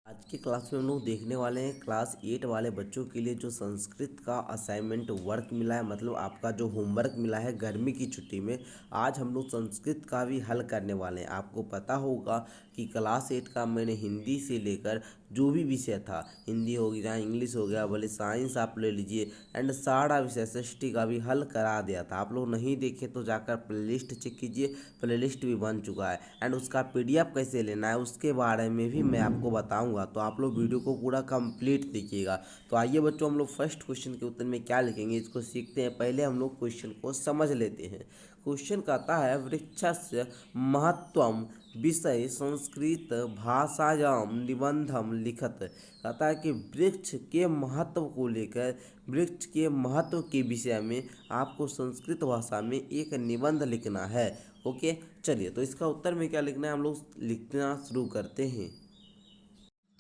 आज की क्लास में हम लोग देखने वाले हैं क्लास 8 वाले बच्चों के लिए जो संस्कृत का असाइनमेंट वर्क मिला है, मतलब आपका जो होमवर्क मिला है गर्मी की छुट्टी में। आज हम लोग संस्कृत का भी हल करने वाले हैं। आपको पता होगा कि क्लास 8 का मैंने हिंदी से लेकर जो भी विषय था, हिंदी हो गया, इंग्लिश हो गया, भले साइंस आप ले लीजिए, एंड सारा विषय एसएसटी का भी हल करा दिया था। आप लोग नहीं देखे तो जाकर प्लेलिस्ट चेक कीजिए, प्लेलिस्ट भी बन चुका है। एंड उसका पीडीएफ कैसे लेना है उसके बारे में भी मैं आपको बताऊंगा, तो आप लोग वीडियो को पूरा कंप्लीट देखिएगा। तो आइए बच्चों, हम लोग फर्स्ट क्वेश्चन के उत्तर में क्या लिखेंगे इसको सीखते हैं। पहले हम लोग क्वेश्चन को समझ लेते हैं। क्वेश्चन कहता है वृक्षस्य महत्वम विषय संस्कृत भाषायाम निबंधम लिखत। कहता है कि वृक्ष के महत्व को लेकर, वृक्ष के महत्व के विषय में आपको संस्कृत भाषा में एक निबंध लिखना है। ओके, चलिए तो इसका उत्तर में क्या लिखना है हम लोग लिखना शुरू करते हैं।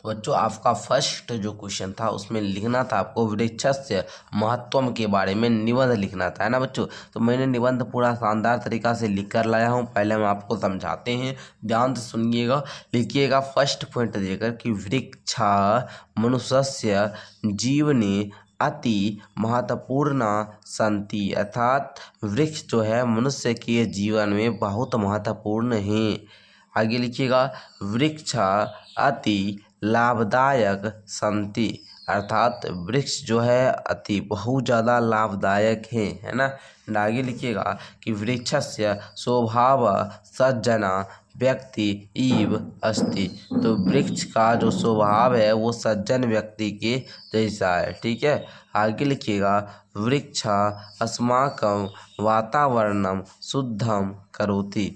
तो बच्चों, आपका फर्स्ट जो क्वेश्चन था उसमें लिखना था आपको वृक्षस्य महत्वम के बारे में निबंध लिखना था, है ना बच्चों। तो मैंने निबंध पूरा शानदार तरीका से लिख कर लाया हूँ। पहले हम आपको समझाते हैं, ध्यान से सुनिएगा, लिखिएगा। फर्स्ट पॉइंट देकर कि वृक्षा मनुष्यस्य जीवने अति महत्वपूर्ण संति, अर्थात वृक्ष जो है मनुष्य के जीवन में बहुत महत्वपूर्ण है। आगे लिखिएगा, वृक्ष अति लाभदायक संति, अर्थात वृक्ष जो है अति बहुत ज़्यादा लाभदायक है ना। आगे लिखिएगा कि वृक्षस्य स्वभाव सज्जना व्यक्ति इव अस्ति, तो वृक्ष का जो स्वभाव है वो सज्जन व्यक्ति के जैसा है, ठीक है। आगे लिखिएगा, वृक्ष अस्माकं वातावरणम शुद्धम करोति,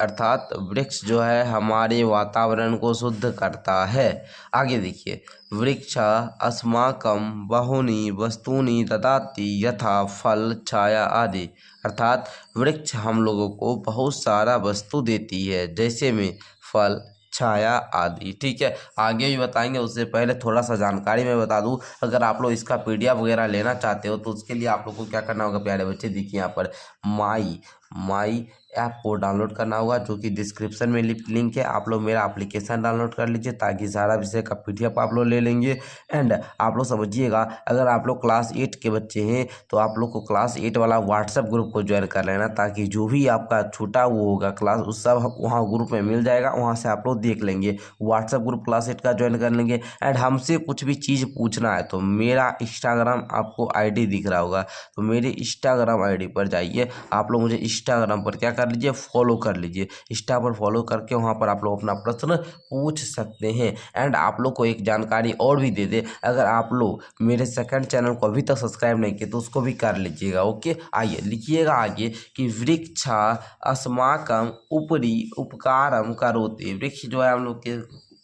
अर्थात वृक्ष जो है हमारे वातावरण को शुद्ध करता है। आगे देखिए, वृक्ष अस्माकं बहूनि वस्तूनि ददाति यथा फल छाया आदि, अर्थात वृक्ष हम लोगों को बहुत सारा वस्तु देती है, जैसे में फल, छाया आदि, ठीक है। आगे भी बताएंगे, उससे पहले थोड़ा सा जानकारी मैं बता दूं। अगर आप लोग इसका पीडीएफ वगैरह लेना चाहते हो तो उसके लिए आप लोग को क्या करना होगा प्यारे बच्चे, देखिए यहाँ पर माई ऐप को डाउनलोड करना होगा, जो कि डिस्क्रिप्शन में लिंक है। आप लोग मेरा एप्लीकेशन डाउनलोड कर लीजिए ताकि सारा विषय का पीडीएफ आप लोग ले लेंगे। एंड आप लोग समझिएगा, अगर आप लोग क्लास 8 के बच्चे हैं तो आप लोग को क्लास 8 वाला व्हाट्सएप ग्रुप को ज्वाइन कर लेना, ताकि जो भी आपका छूटा वो होगा क्लास उस सब वहाँ ग्रुप में मिल जाएगा, वहाँ से आप लोग देख लेंगे। व्हाट्सएप ग्रुप क्लास 8 का ज्वाइन कर लेंगे। एंड हमसे कुछ भी चीज़ पूछना है तो मेरा इंस्टाग्राम आपको ID दिख रहा होगा, तो मेरे इंस्टाग्राम ID पर जाइए। आप लोग मुझे इंस्टाग्राम पर क्या कर लीजिए, फॉलो कर लीजिए। इंस्टा पर फॉलो करके वहाँ पर आप लोग अपना प्रश्न पूछ सकते हैं। एंड आप लोग को एक जानकारी और भी दे दे, अगर आप लोग मेरे सेकंड चैनल को अभी तक सब्सक्राइब नहीं किए तो उसको भी कर लीजिएगा। ओके, आइए लिखिएगा आगे कि वृक्षा अस्माकं उपरि उपकारम करोति, वृक्ष जो है हम लोग के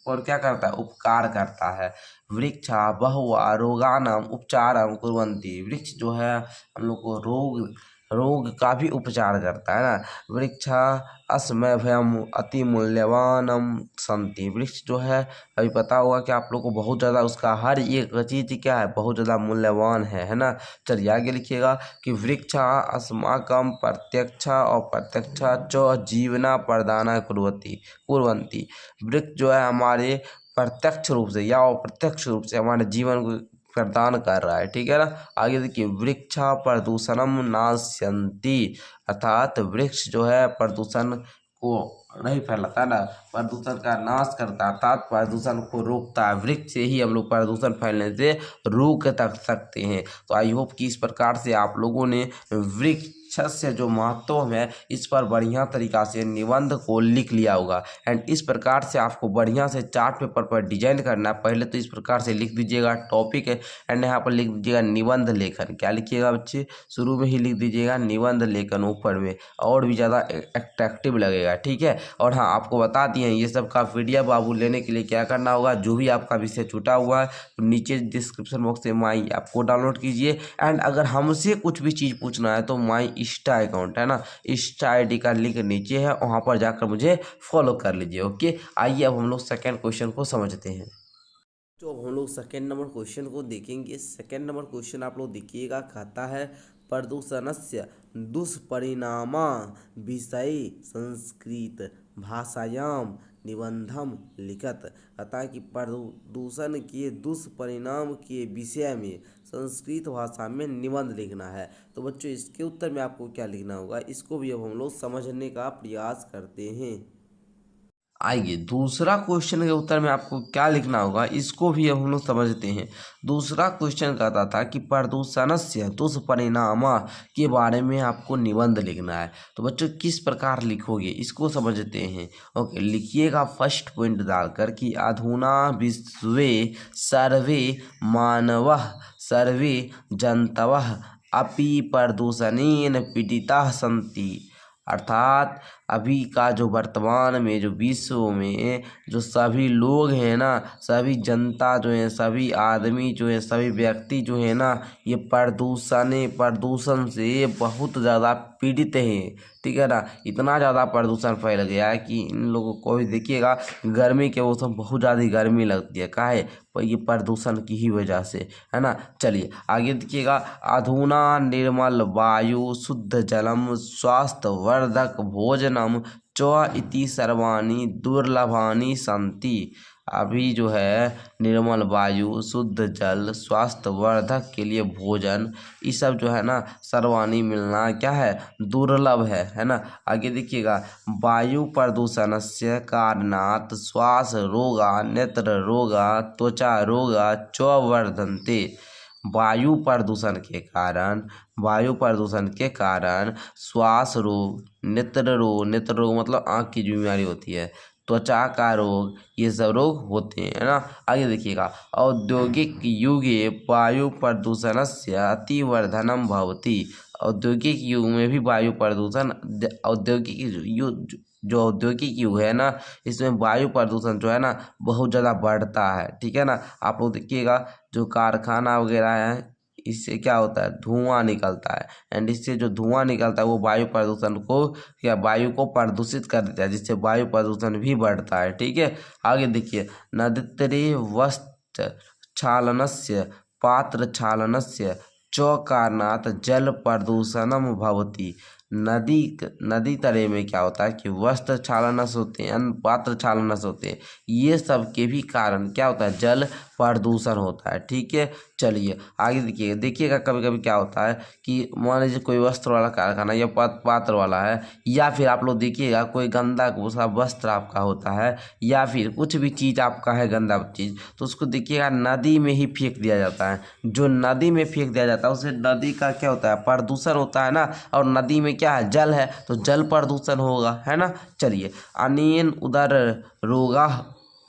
और क्या करता है, उपकार करता है। वृक्षा बहुवा रोगानाम उपचारम कुर्वन्ति, वृक्ष जो है हम लोग को रोग का भी उपचार करता है ना। वृक्षा अस्मभ्यम अति मूल्यवानम संति, वृक्ष जो है अभी पता होगा कि आप लोग को बहुत ज़्यादा उसका हर एक चीज़ क्या है, बहुत ज़्यादा मूल्यवान है ना। चलिए आगे लिखिएगा कि वृक्षा अस्माकं प्रत्यक्ष और प्रत्यक्ष च जीवना प्रदान कुर्वन्ति, वृक्ष जो है हमारे प्रत्यक्ष रूप से या अप्रत्यक्ष रूप से हमारे जीवन को प्रदान कर रहा है, ठीक है ना। आगे देखिए, वृक्षा प्रदूषणम नाशयन्ति, अर्थात वृक्ष जो है प्रदूषण को नहीं फैलाता ना, प्रदूषण का नाश करता है, अर्थात प्रदूषण को रोकता है। वृक्ष से ही हम लोग प्रदूषण फैलने से रोक तक सकते हैं। तो आई होप कि इस प्रकार से आप लोगों ने वृक्ष से जो महत्व है इस पर बढ़िया तरीका से निबंध को लिख लिया होगा। एंड इस प्रकार से आपको बढ़िया से चार्ट पेपर पर डिजाइन करना है। पहले तो इस प्रकार से लिख दीजिएगा टॉपिक है, एंड यहाँ पर लिख दीजिएगा निबंध लेखन। क्या लिखिएगा बच्चे, शुरू में ही लिख दीजिएगा निबंध लेखन ऊपर में, और भी ज़्यादा अट्रैक्टिव लगेगा, ठीक है। और हाँ, आपको बता दिए ये सब का पीडीएफ बाबू लेने के लिए क्या करना होगा, जो भी आपका विषय छूटा हुआ है तो नीचे डिस्क्रिप्शन बॉक्स से माई ऐप को डाउनलोड कीजिए। एंड अगर हमसे कुछ भी चीज़ पूछना है तो माई इंस्टा अकाउंट है ना, इंस्टा ID का लिंक नीचे है, वहाँ पर जाकर मुझे फॉलो कर लीजिए। ओके, आइए अब हम लोग सेकेंड क्वेश्चन को समझते हैं। तो अब हम लोग सेकेंड नंबर क्वेश्चन को देखेंगे। सेकेंड नंबर क्वेश्चन आप लोग देखिएगा, कहता है प्रदूषणस्य दुष्परिणामा विषये संस्कृत भाषायां निबंधम लिखत। अतः कि प्रदूषण के दुष्परिणाम के विषय में संस्कृत भाषा में निबंध लिखना है। तो बच्चों इसके उत्तर में आपको क्या लिखना होगा, इसको भी अब हम लोग समझने का प्रयास करते हैं। आइए दूसरा क्वेश्चन के उत्तर में आपको क्या लिखना होगा, इसको भी अब हम लोग समझते हैं। दूसरा क्वेश्चन कहता था कि प्रदूषण से दुष्परिणाम के बारे में आपको निबंध लिखना है। तो बच्चों किस प्रकार लिखोगे इसको समझते हैं। ओके, लिखिएगा फर्स्ट पॉइंट डालकर कि अधुना विश्वे सर्वे मानवः सर्वे जन्तवः अपि प्रदूषणेन पीड़िताः सन्ति। अर्थात अभी का जो वर्तमान में जो विश्व में जो सभी लोग हैं ना, सभी जनता जो है, सभी आदमी जो है, सभी व्यक्ति जो है ना, ये प्रदूषण से बहुत ज़्यादा पीड़ित हैं। ठीक है ना, इतना ज़्यादा प्रदूषण फैल गया है कि इन लोगों को भी देखिएगा गर्मी के मौसम बहुत ज़्यादा गर्मी लगती है। काहे? पर ये प्रदूषण की ही वजह से, है ना। चलिए आगे देखिएगा, अधुना निर्मल वायु शुद्ध जलम स्वास्थ्यवर्धक भोजनम च इति सर्वाणि दुर्लभानि सन्ति। अभी जो है निर्मल वायु शुद्ध जल स्वास्थ्यवर्धक के लिए भोजन, ये सब जो है ना सर्वाणी मिलना क्या है, दुर्लभ है ना। आगे देखिएगा, वायु प्रदूषण से कारणात् श्वास रोगा नेत्र रोगा त्वचा रोगा च वर्धन्ते। वायु प्रदूषण के कारण श्वास रोग नेत्र रोग मतलब आँख की बीमारी होती है, त्वचा का रोग, ये सब रोग होते हैं, है ना। आगे देखिएगा, औद्योगिक युगे वायु प्रदूषणस्य अतिवर्धनम भवति। औद्योगिक युग में भी वायु प्रदूषण, जो औद्योगिक युग है ना, इसमें वायु प्रदूषण जो है ना बहुत ज़्यादा बढ़ता है। ठीक है ना, आप लोग देखिएगा जो कारखाना वगैरह है, इससे क्या होता है, धुआं निकलता है, एंड इससे जो धुआं निकलता है वो वायु प्रदूषण को या वायु को प्रदूषित कर देता है, जिससे वायु प्रदूषण भी बढ़ता है। ठीक है, आगे देखिए, नदीतरे वस्त्र क्षालनस्य पात्र क्षालनस्य च कारणात् जल प्रदूषणम भवति। नदी तरे में क्या होता है कि वस्त्र क्षालनस होते हैं, अन्य पात्र क्षालनस होते हैं, ये सब के भी कारण क्या होता है, जल प्रदूषण होता है। ठीक है, चलिए आगे देखिएगा कभी कभी क्या होता है कि मान लीजिए कोई वस्त्र वाला कारखाना या पात्र वाला है, या फिर आप लोग देखिएगा कोई गंदा सा वस्त्र आपका होता है, या फिर कुछ भी चीज़ आपका है गंदा चीज़, तो उसको देखिएगा नदी में ही फेंक दिया जाता है। जो नदी में फेंक दिया जाता है उससे नदी का क्या होता है, प्रदूषण होता है ना, और नदी में क्या है, जल है, तो जल प्रदूषण होगा, है ना। चलिए, अनेन उदर रोगा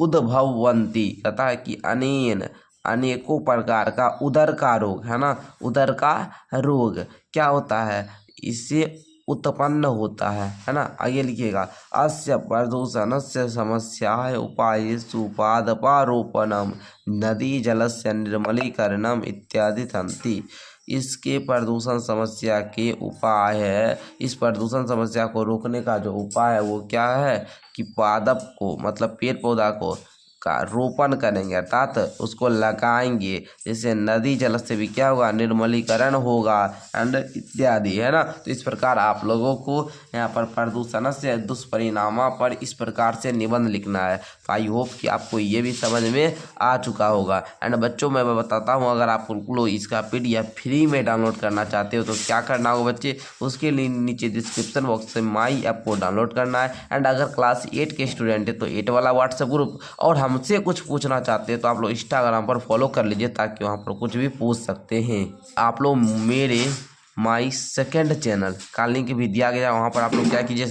उद्भवन्ति, कहता है कि अनेकों प्रकार का उदर का रोग, है ना, उदर का रोग क्या होता है, इससे उत्पन्न होता है ना। आगे लिखिएगा, अस्य प्रदूषणस्य समस्याः उपायेषु पादपारोपणम नदी जलस्य निर्मलीकरणम इत्यादि सन्ति। इसके प्रदूषण समस्या के उपाय है, इस प्रदूषण समस्या को रोकने का जो उपाय है वो क्या है कि पादप को मतलब पेड़ पौधा को का रोपण करेंगे, अर्थात उसको लगाएंगे, जिससे नदी जल से भी क्या होगा, निर्मलीकरण होगा एंड इत्यादि, है ना। तो इस प्रकार आप लोगों को यहाँ पर प्रदूषण से दुष्परिणाम पर इस प्रकार से निबंध लिखना है। तो आई होप कि आपको ये भी समझ में आ चुका होगा। एंड बच्चों मैं बताता हूँ, अगर आप लोग इसका PDF फ्री में डाउनलोड करना चाहते हो तो क्या करना होगा बच्चे, उसके लिए नीचे डिस्क्रिप्शन बॉक्स से माई ऐप को डाउनलोड करना है। एंड अगर क्लास 8 के स्टूडेंट है तो 8 वाला व्हाट्सएप ग्रुप, और हमसे कुछ पूछना चाहते हैं तो आप लोग इंस्टाग्राम पर फॉलो कर लीजिए, ताकि वहाँ पर कुछ भी पूछ सकते हैं। आप लोग मेरे माई सेकंड चैनल का लिंक भी दिया गया, वहाँ पर आप लोग क्या कीजिए,